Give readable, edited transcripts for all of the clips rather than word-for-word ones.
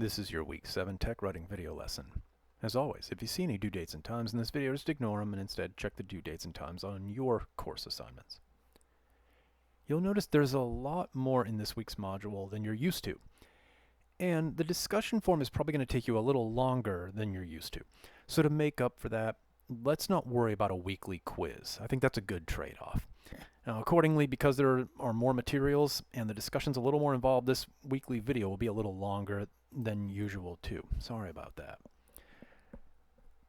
This is your Week 7 Tech Writing video lesson. As always, if you see any due dates and times in this video, just ignore them and instead check the due dates and times on your course assignments. You'll notice there's a lot more in this week's module than you're used to. And the discussion form is probably going to take you a little longer than you're used to. So to make up for that, let's not worry about a weekly quiz. I think that's a good trade-off. Now, accordingly, because there are more materials and the discussion's a little more involved, this weekly video will be a little longer than usual too. Sorry about that.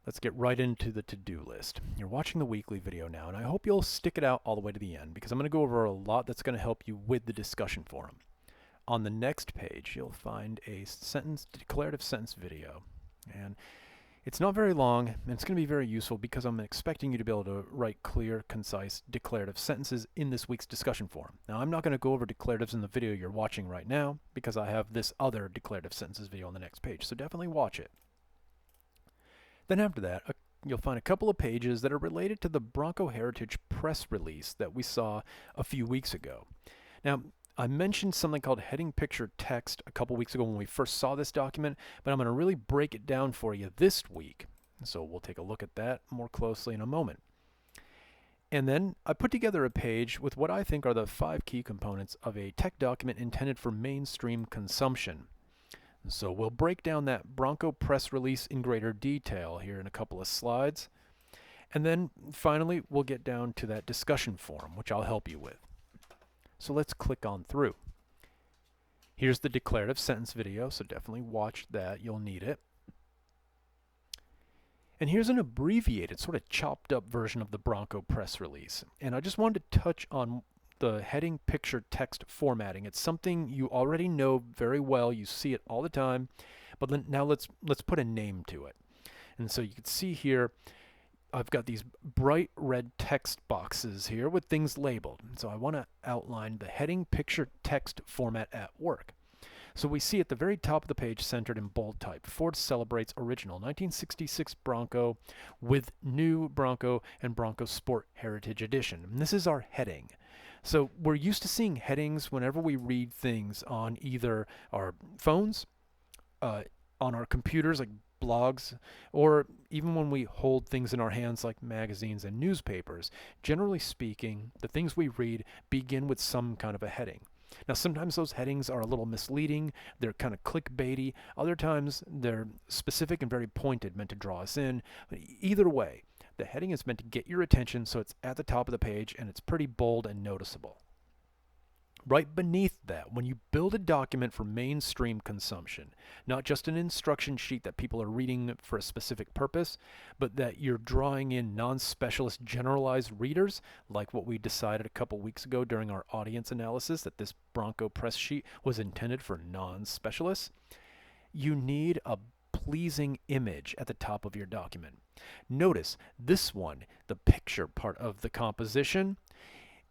Let's get right into the to-do list. You're watching the weekly video now, and I hope you'll stick it out all the way to the end because I'm going to go over a lot that's going to help you with the discussion forum. On the next page, you'll find a declarative sentence video. And it's not very long, and it's going to be very useful because I'm expecting you to be able to write clear, concise, declarative sentences in this week's discussion forum. Now, I'm not going to go over declaratives in the video you're watching right now because I have this other declarative sentences video on the next page, so definitely watch it. Then after that, you'll find a couple of pages that are related to the Bronco Heritage press release that we saw a few weeks ago. Now, I mentioned something called heading picture text a couple weeks ago when we first saw this document, but I'm going to really break it down for you this week. So we'll take a look at that more closely in a moment. And then I put together a page with what I think are the 5 key components of a tech document intended for mainstream consumption. So we'll break down that Bronco press release in greater detail here in a couple of slides. And then finally, we'll get down to that discussion forum, which I'll help you with. So let's click on through. Here's the declarative sentence video, so definitely watch that. You'll need it. And here's an abbreviated, sort of chopped up version of the Bronco press release. And I just wanted to touch on the heading picture text formatting. It's something you already know very well. You see it all the time. But then now let's put a name to it. And so you can see here, I've got these bright red text boxes here with things labeled. So I want to outline the heading picture text format at work. So we see at the very top of the page, centered in bold type, Ford celebrates original 1966 Bronco with new Bronco and Bronco Sport Heritage Edition. And this is our heading. So we're used to seeing headings whenever we read things on either our phones, on our computers like blogs, or even when we hold things in our hands like magazines and newspapers. Generally speaking, the things we read begin with some kind of a heading. Now, sometimes those headings are a little misleading. They're kind of clickbaity. Other times, they're specific and very pointed, meant to draw us in. But either way, the heading is meant to get your attention, so it's at the top of the page, and it's pretty bold and noticeable. Right beneath that, when you build a document for mainstream consumption, not just an instruction sheet that people are reading for a specific purpose, but that you're drawing in non-specialist generalized readers, like what we decided a couple weeks ago during our audience analysis, that this Bronco press sheet was intended for non-specialists, you need a pleasing image at the top of your document. Notice this one, the picture part of the composition,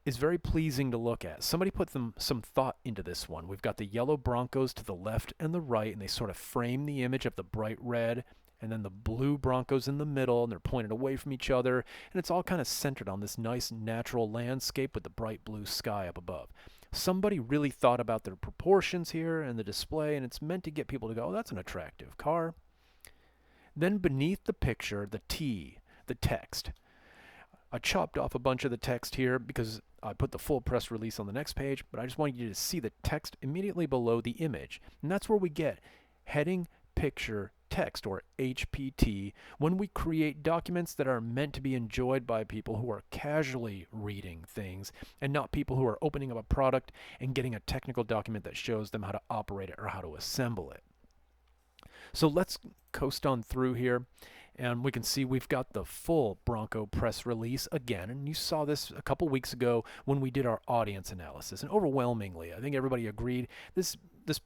is very pleasing to look at. Somebody put some thought into this one. We've got the yellow Broncos to the left and the right, and they sort of frame the image of the bright red, and then the blue Broncos in the middle, and they're pointed away from each other, and it's all kind of centered on this nice natural landscape with the bright blue sky up above. Somebody really thought about their proportions here and the display, and it's meant to get people to go, oh, that's an attractive car. Then beneath the picture, the T, the text. I chopped off a bunch of the text here because I put the full press release on the next page, but I just wanted you to see the text immediately below the image. And that's where we get heading picture text, or HPT, when we create documents that are meant to be enjoyed by people who are casually reading things and not people who are opening up a product and getting a technical document that shows them how to operate it or how to assemble it. So let's coast on through here. And we can see we've got the full Bronco press release again. And you saw this a couple weeks ago when we did our audience analysis. And overwhelmingly, I think everybody agreed this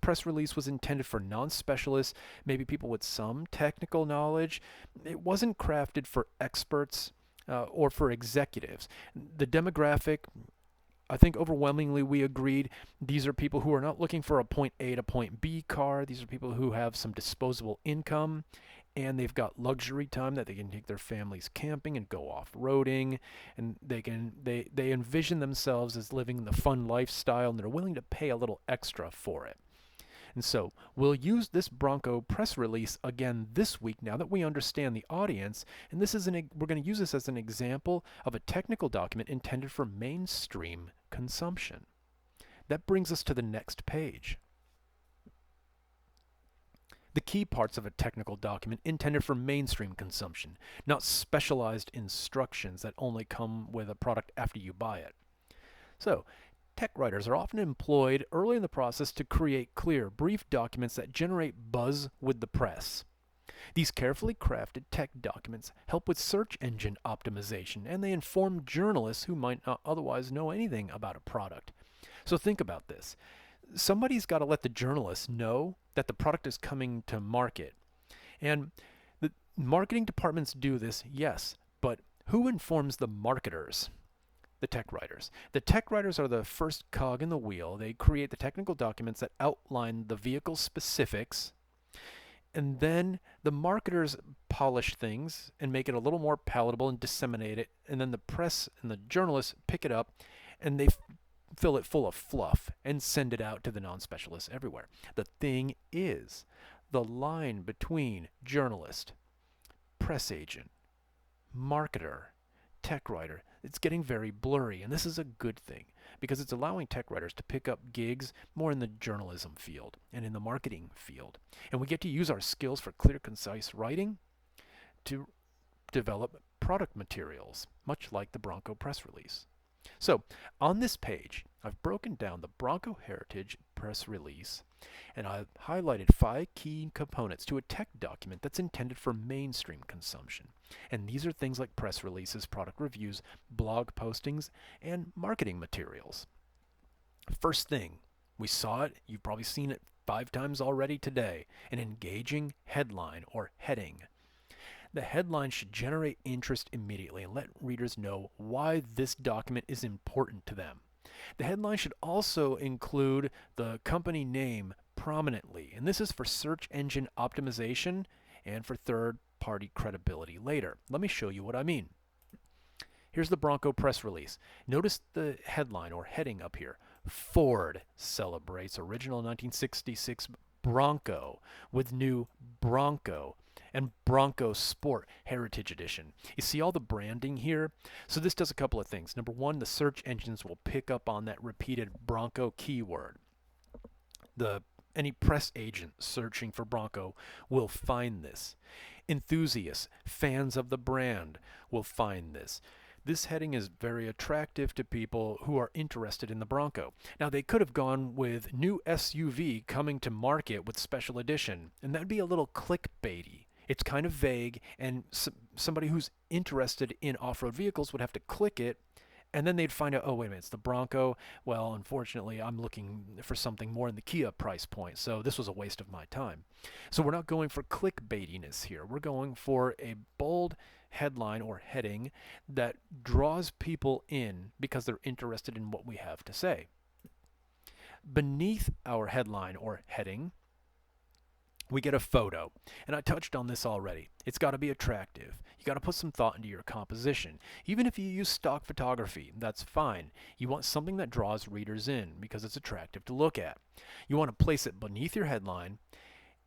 press release was intended for non-specialists, maybe people with some technical knowledge. It wasn't crafted for experts or for executives. The demographic, I think overwhelmingly we agreed these are people who are not looking for a point A to point B car. These are people who have some disposable income, and they've got luxury time that they can take their families camping and go off-roading, and they envision themselves as living the fun lifestyle, and they're willing to pay a little extra for it. And so we'll use this Bronco press release again this week now that we understand the audience, and we're going to use this as an example of a technical document intended for mainstream consumption. That brings us to the next page. The key parts of a technical document intended for mainstream consumption, not specialized instructions that only come with a product after you buy it. So, tech writers are often employed early in the process to create clear, brief documents that generate buzz with the press. These carefully crafted tech documents help with search engine optimization, and they inform journalists who might not otherwise know anything about a product. So think about this. Somebody's got to let the journalists know that the product is coming to market. And the marketing departments do this, yes, but who informs the marketers? The tech writers. The tech writers are the first cog in the wheel. They create the technical documents that outline the vehicle specifics, and then the marketers polish things and make it a little more palatable and disseminate it, and then the press and the journalists pick it up and they fill it full of fluff and send it out to the non-specialists everywhere. The thing is, the line between journalist, press agent, marketer, tech writer, it's getting very blurry, and this is a good thing because it's allowing tech writers to pick up gigs more in the journalism field and in the marketing field. And we get to use our skills for clear, concise writing to develop product materials, much like the Bronco press release. So, on this page, I've broken down the Bronco Heritage press release, and I've highlighted 5 key components to a tech document that's intended for mainstream consumption. And these are things like press releases, product reviews, blog postings, and marketing materials. First thing, we saw it, you've probably seen it 5 times already today, an engaging headline or heading. The headline should generate interest immediately and let readers know why this document is important to them. The headline should also include the company name prominently, and this is for search engine optimization and for third-party credibility later. Let me show you what I mean. Here's the Bronco press release. Notice the headline or heading up here. Ford celebrates original 1966 Bronco with new Bronco and Bronco Sport Heritage Edition. You see all the branding here? So this does a couple of things. Number one, the search engines will pick up on that repeated Bronco keyword. Any press agent searching for Bronco will find this. Enthusiasts, fans of the brand will find this. This heading is very attractive to people who are interested in the Bronco. Now, they could have gone with new SUV coming to market with special edition, and that'd be a little clickbaity. It's kind of vague, and somebody who's interested in off-road vehicles would have to click it, and then they'd find out, oh, wait a minute, it's the Bronco. Well, unfortunately, I'm looking for something more in the Kia price point, so this was a waste of my time. So we're not going for clickbaitiness here. We're going for a bold headline or heading that draws people in because they're interested in what we have to say. Beneath our headline or heading, we get a photo, and I touched on this already. It's got to be attractive. You got to put some thought into your composition. Even if you use stock photography, that's fine. You want something that draws readers in because it's attractive to look at. You want to place it beneath your headline,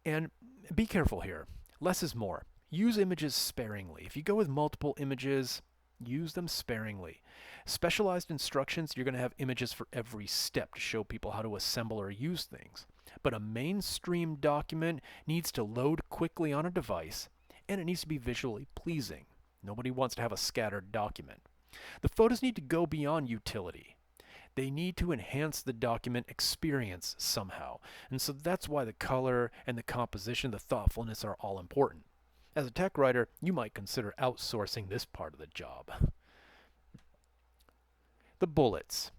and be careful here. Less is more. Use images sparingly. If you go with multiple images, use them sparingly. Specialized instructions, you're going to have images for every step to show people how to assemble or use things. But a mainstream document needs to load quickly on a device, and it needs to be visually pleasing. Nobody wants to have a scattered document. The photos need to go beyond utility. They need to enhance the document experience somehow. And so that's why the color and the composition, the thoughtfulness are all important. As a tech writer, you might consider outsourcing this part of the job. The bullets.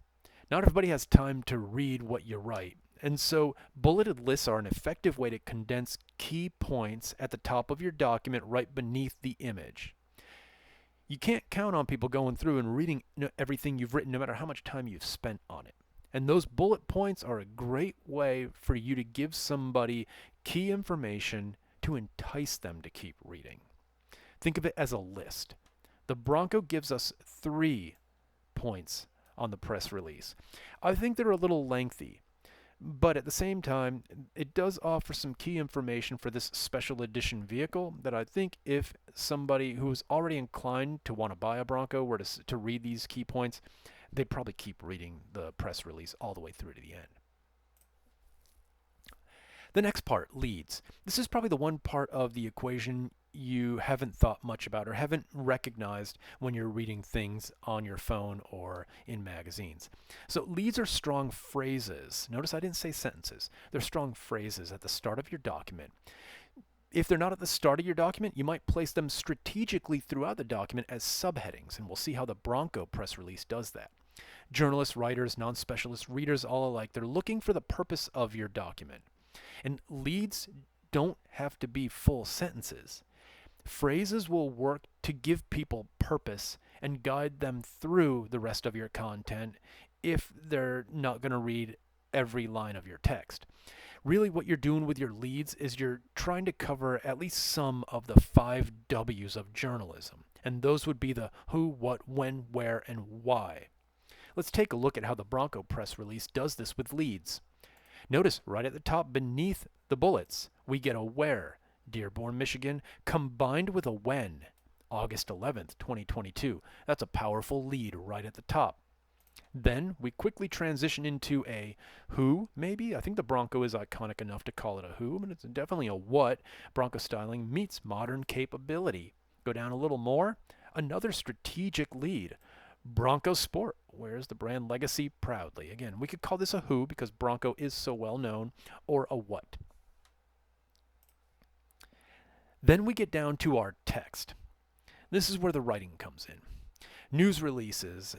Not everybody has time to read what you write, and so bulleted lists are an effective way to condense key points at the top of your document right beneath the image. You can't count on people going through and reading everything you've written no matter how much time you've spent on it. And those bullet points are a great way for you to give somebody key information to entice them to keep reading. Think of it as a list. The Bronco gives us 3 points on the press release. I think they're a little lengthy. But at the same time, it does offer some key information for this special edition vehicle that I think if somebody who's already inclined to want to buy a Bronco were to read these key points, they'd probably keep reading the press release all the way through to the end. The next part, leads. This is probably the one part of the equation you haven't thought much about or haven't recognized when you're reading things on your phone or in magazines. So leads are strong phrases. Notice I didn't say sentences. They're strong phrases at the start of your document. If they're not at the start of your document, you might place them strategically throughout the document as subheadings, and we'll see how the Bronco press release does that. Journalists, writers, non-specialist readers, all alike, they're looking for the purpose of your document. And leads don't have to be full sentences. Phrases will work to give people purpose and guide them through the rest of your content if they're not going to read every line of your text. Really what you're doing with your leads is you're trying to cover at least some of the 5 W's of journalism. And those would be the who, what, when, where, and why. Let's take a look at how the Bronco press release does this with leads. Notice right at the top beneath the bullets, we get a where, Dearborn, Michigan, combined with a when, August 11th, 2022. That's a powerful lead right at the top. Then we quickly transition into a who, maybe. I think the Bronco is iconic enough to call it a who, but it's definitely a what. Bronco styling meets modern capability. Go down a little more, another strategic lead. Bronco Sport wears the brand legacy proudly. Again, we could call this a who because Bronco is so well known, or a what. Then we get down to our text. This is where the writing comes in. News releases,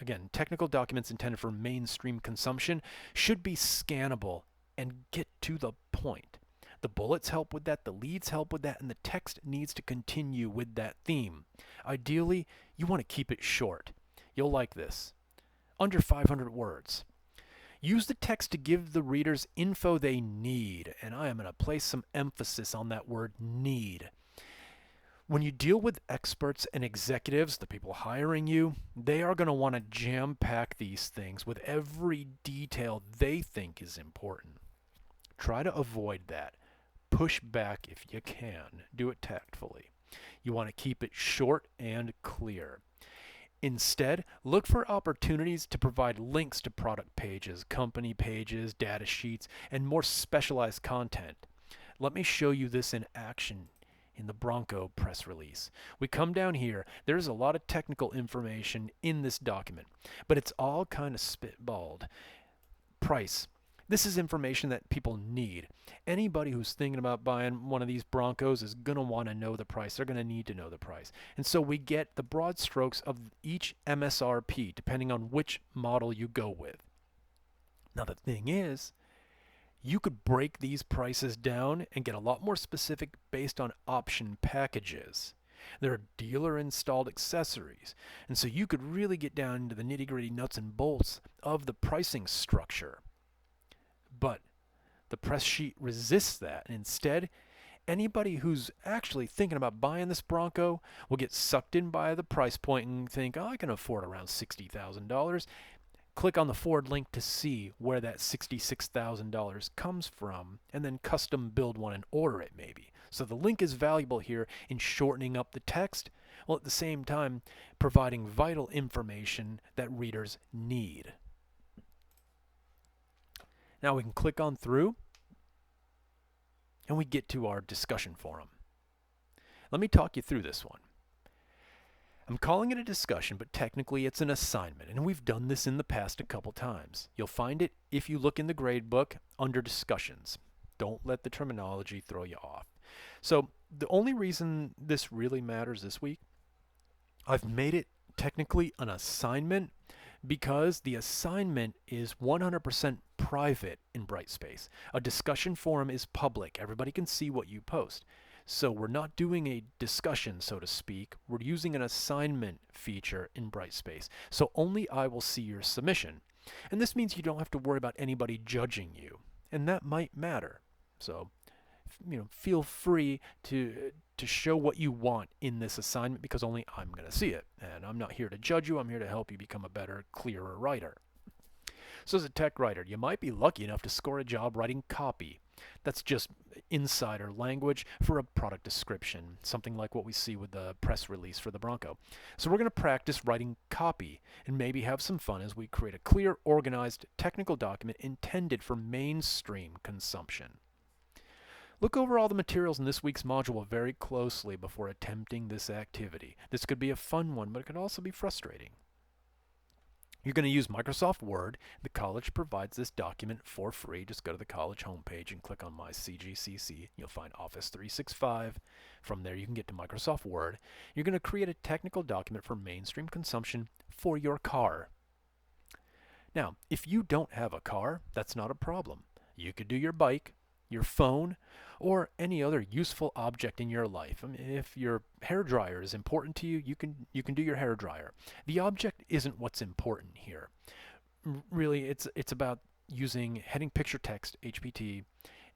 again, technical documents intended for mainstream consumption, should be scannable and get to the point. The bullets help with that, the leads help with that, and the text needs to continue with that theme. Ideally, you want to keep it short. You'll like this. Under 500 words. Use the text to give the readers info they need, and I am going to place some emphasis on that word need. When you deal with experts and executives, the people hiring you, they are going to want to jam-pack these things with every detail they think is important. Try to avoid that. Push back if you can. Do it tactfully. You want to keep it short and clear. Instead, look for opportunities to provide links to product pages, company pages, data sheets, and more specialized content. Let me show you this in action in the Bronco press release. We come down here. There's a lot of technical information in this document, but it's all kind of spitballed. Price. This is information that people need. Anybody who's thinking about buying one of these Broncos is going to want to know the price. They're going to need to know the price. And so we get the broad strokes of each MSRP depending on which model you go with. Now the thing is, you could break these prices down and get a lot more specific based on option packages. There are dealer-installed accessories, and so you could really get down into the nitty-gritty nuts and bolts of the pricing structure. But the press sheet resists that, and instead, anybody who's actually thinking about buying this Bronco will get sucked in by the price point and think, oh, I can afford around $60,000. Click on the forward link to see where that $66,000 comes from, and then custom build one and order it maybe. So the link is valuable here in shortening up the text, while at the same time providing vital information that readers need. Now we can click on through, and we get to our discussion forum. Let me talk you through this one. I'm calling it a discussion, but technically it's an assignment, and we've done this in the past a couple times. You'll find it if you look in the gradebook under discussions. Don't let the terminology throw you off. So the only reason this really matters this week, I've made it technically an assignment because the assignment is 100% private in Brightspace. A discussion forum is public. Everybody can see what you post. So we're not doing a discussion, so to speak. We're using an assignment feature in Brightspace. So only I will see your submission. And this means you don't have to worry about anybody judging you. And that might matter. So, feel free to show what you want in this assignment because only I'm going to see it. And I'm not here to judge you. I'm here to help you become a better, clearer writer. So as a tech writer, you might be lucky enough to score a job writing copy. That's just insider language for a product description, something like what we see with the press release for the Bronco. So we're going to practice writing copy and maybe have some fun as we create a clear, organized, technical document intended for mainstream consumption. Look over all the materials in this week's module very closely before attempting this activity. This could be a fun one, but it could also be frustrating. You're going to use Microsoft Word. The college provides this document for free. Just go to the college homepage and click on My CGCC. You'll find Office 365. From there, you can get to Microsoft Word. You're going to create a technical document for mainstream consumption for your car. Now, if you don't have a car, that's not a problem. You could do your bike, your phone, or any other useful object in your life. I mean, if your hair dryer is important to you, you can do your hair dryer. The object isn't what's important here. Really, it's about using heading picture text, HPT,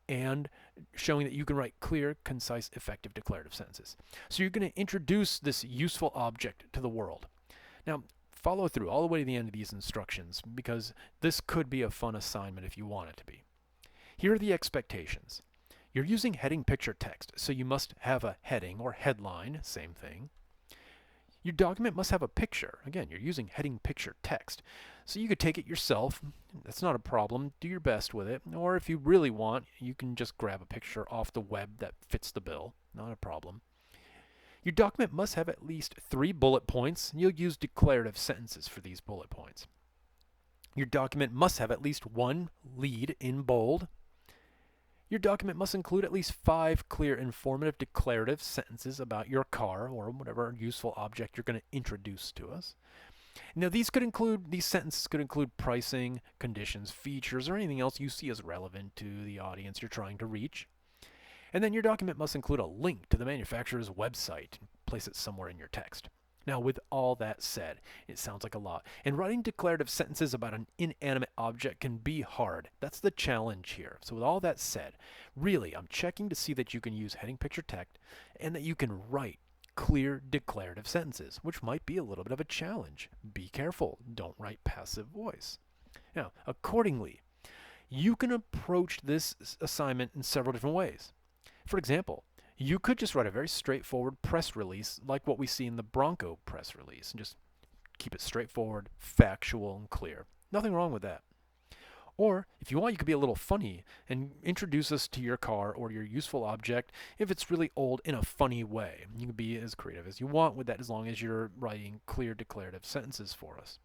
and showing that you can write clear, concise, effective declarative sentences. So you're going to introduce this useful object to the world. Now, follow through all the way to the end of these instructions, because this could be a fun assignment if you want it to be. Here are the expectations. You're using heading picture text, so you must have a heading or headline, same thing. Your document must have a picture. Again, you're using heading picture text. So you could take it yourself. That's not a problem. Do your best with it. Or if you really want, you can just grab a picture off the web that fits the bill. Not a problem. Your document must have at least 3 bullet points. You'll use declarative sentences for these bullet points. Your document must have at least 1 lead in bold. Your document must include at least 5 clear, informative, declarative sentences about your car or whatever useful object you're going to introduce to us. Now, these sentences could include pricing, conditions, features, or anything else you see as relevant to the audience you're trying to reach. And then your document must include a link to the manufacturer's website. Place it somewhere in your text. Now, with all that said, it sounds like a lot. And writing declarative sentences about an inanimate object can be hard. That's the challenge here. So with all that said, really, I'm checking to see that you can use heading picture text and that you can write clear declarative sentences, which might be a little bit of a challenge. Be careful. Don't write passive voice. Now, accordingly, you can approach this assignment in several different ways. For example, you could just write a very straightforward press release like what we see in the Bronco press release and just keep it straightforward, factual, and clear. Nothing wrong with that. Or, if you want, you could be a little funny and introduce us to your car or your useful object if it's really old in a funny way. You can be as creative as you want with that as long as you're writing clear declarative sentences for us.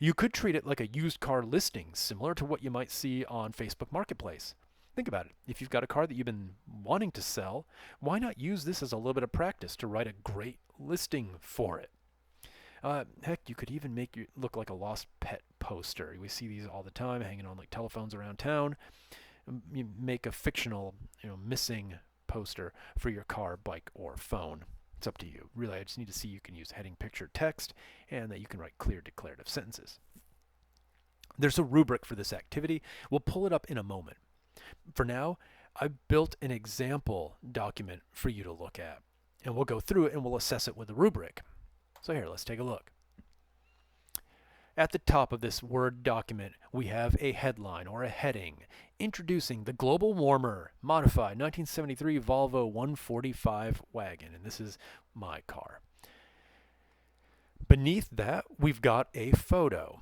You could treat it like a used car listing, similar to what you might see on Facebook Marketplace. Think about it. If you've got a car that you've been wanting to sell, why not use this as a little bit of practice to write a great listing for it? Heck, you could even make it look like a lost pet poster. We see these all the time hanging on like telephones around town. You make a fictional, missing poster for your car, bike, or phone. It's up to you. Really, I just need to see you can use heading picture text and that you can write clear declarative sentences. There's a rubric for this activity. We'll pull it up in a moment. For now, I've built an example document for you to look at, and we'll go through it and we'll assess it with a rubric. So here, let's take a look. At the top of this Word document, we have a headline or a heading introducing the Global Warmer Modified 1973 Volvo 145 wagon, and this is my car. Beneath that, we've got a photo.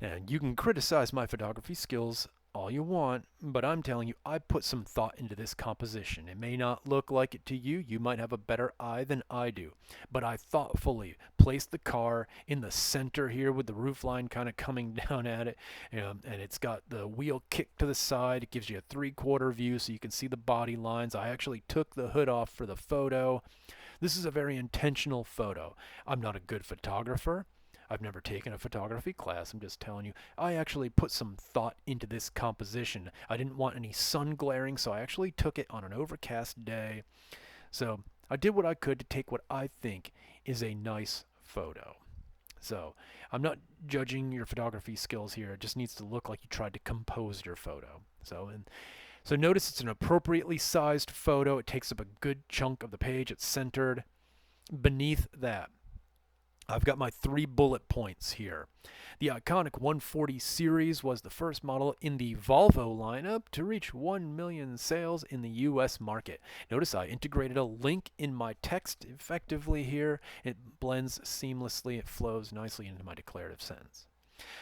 And you can criticize my photography skills all you want, but I'm telling you, I put some thought into this composition. It may not look like it to you. You might have a better eye than I do, but I thoughtfully placed the car in the center here with the roofline kind of coming down at it, and it's got the wheel kicked to the side. It gives you a 3/4 view so you can see the body lines. I actually took the hood off for the photo. This is a very intentional photo. I'm not a good photographer. I've never taken a photography class. I'm just telling you, I actually put some thought into this composition. I didn't want any sun glaring, so I actually took it on an overcast day. So I did what I could to take what I think is a nice photo. So I'm not judging your photography skills here. It just needs to look like you tried to compose your photo. So notice it's an appropriately sized photo. It takes up a good chunk of the page. It's centered. Beneath that, I've got my 3 bullet points here. The iconic 140 series was the first model in the Volvo lineup to reach 1 million sales in the US market. Notice I integrated a link in my text effectively here. It blends seamlessly, it flows nicely into my declarative sentence.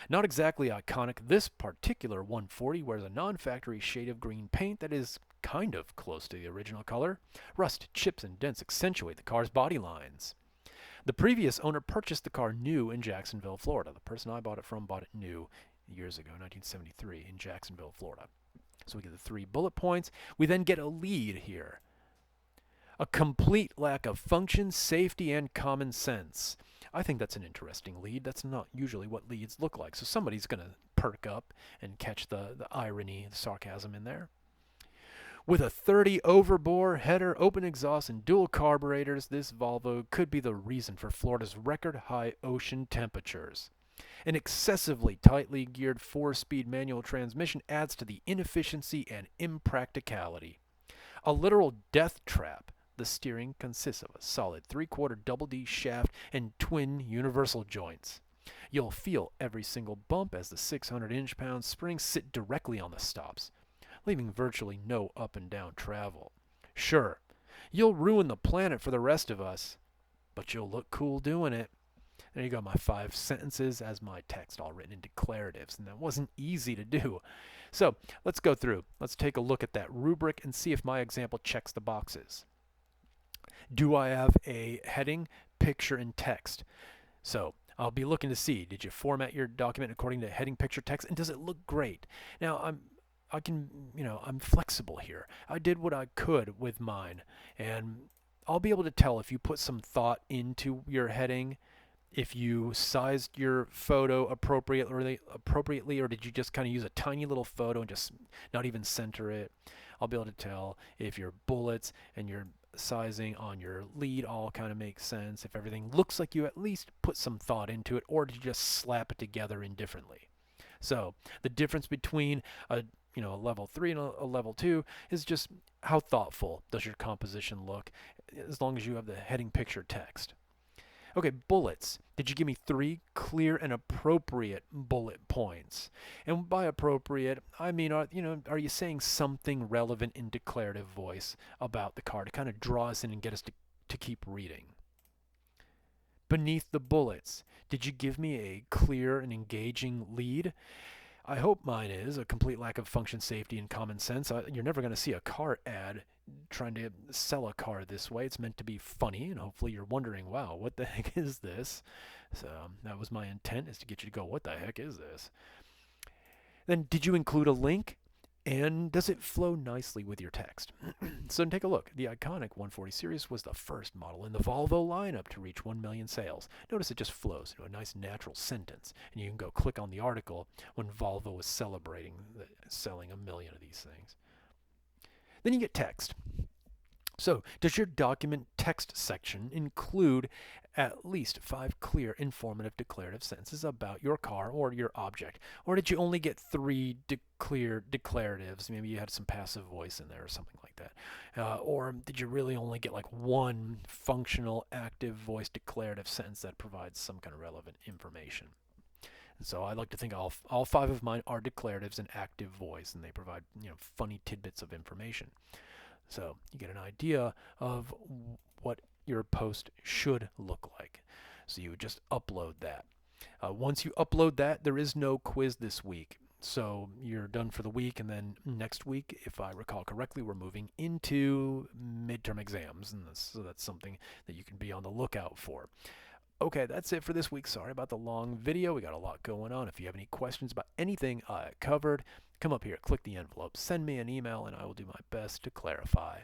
Not exactly iconic, this particular 140 wears a non-factory shade of green paint that is kind of close to the original color. Rust, chips, and dents accentuate the car's body lines. The previous owner purchased the car new in Jacksonville, Florida. The person I bought it from bought it new years ago, 1973, in Jacksonville, Florida. So we get the 3 bullet points. We then get a lead here. A complete lack of function, safety, and common sense. I think that's an interesting lead. That's not usually what leads look like. So somebody's going to perk up and catch the irony, the sarcasm in there. With a 30 overbore header, open exhaust, and dual carburetors, this Volvo could be the reason for Florida's record-high ocean temperatures. An excessively tightly geared 4-speed manual transmission adds to the inefficiency and impracticality. A literal death trap, the steering consists of a solid 3/4 double D shaft and twin universal joints. You'll feel every single bump as the 600 inch-pound springs sit directly on the stops, leaving virtually no up and down travel. Sure, you'll ruin the planet for the rest of us, but you'll look cool doing it. There you go, my 5 sentences as my text, all written in declaratives, and that wasn't easy to do. So let's go through. Let's take a look at that rubric and see if my example checks the boxes. Do I have a heading, picture, and text? So I'll be looking to see, did you format your document according to heading, picture, text, and does it look great? Now, I'm flexible here. I did what I could with mine, and I'll be able to tell if you put some thought into your heading, if you sized your photo appropriately, or did you just kind of use a tiny little photo and just not even center it. I'll be able to tell if your bullets and your sizing on your lead all kind of make sense, if everything looks like you at least put some thought into it, or did you just slap it together indifferently. So the difference between a level 3 and a level 2 is just how thoughtful does your composition look, as long as you have the heading, picture, text. Okay, bullets. Did you give me 3 clear and appropriate bullet points? And by appropriate, I mean, are you saying something relevant in declarative voice about the car to kind of draw us in and get us to keep reading? Beneath the bullets, did you give me a clear and engaging lead? I hope mine is a complete lack of function, safety, and common sense. You're never going to see a car ad trying to sell a car this way. It's meant to be funny, and hopefully you're wondering, wow, what the heck is this? So that was my intent, is to get you to go, what the heck is this? Then did you include a link? And does it flow nicely with your text? So take a look. The iconic 140 series was the first model in the Volvo lineup to reach 1 million sales. Notice it just flows into a nice natural sentence. And you can go click on the article when Volvo was celebrating selling 1 million of these things. Then you get text. So does your document text section include at least 5 clear, informative, declarative sentences about your car or your object? Or did you only get 3 clear declaratives? Maybe you had some passive voice in there or something like that. Or did you really only get like 1 functional, active voice declarative sentence that provides some kind of relevant information? And so I like to think all 5 of mine are declaratives and active voice, and they provide funny tidbits of information. So you get an idea of what your post should look like. So you would just upload that. Once you upload that, there is no quiz this week. So you're done for the week, and then next week, if I recall correctly, we're moving into midterm exams, and so that's something that you can be on the lookout for. Okay, that's it for this week. Sorry about the long video. We got a lot going on. If you have any questions about anything I covered, come up here, click the envelope, send me an email, and I will do my best to clarify.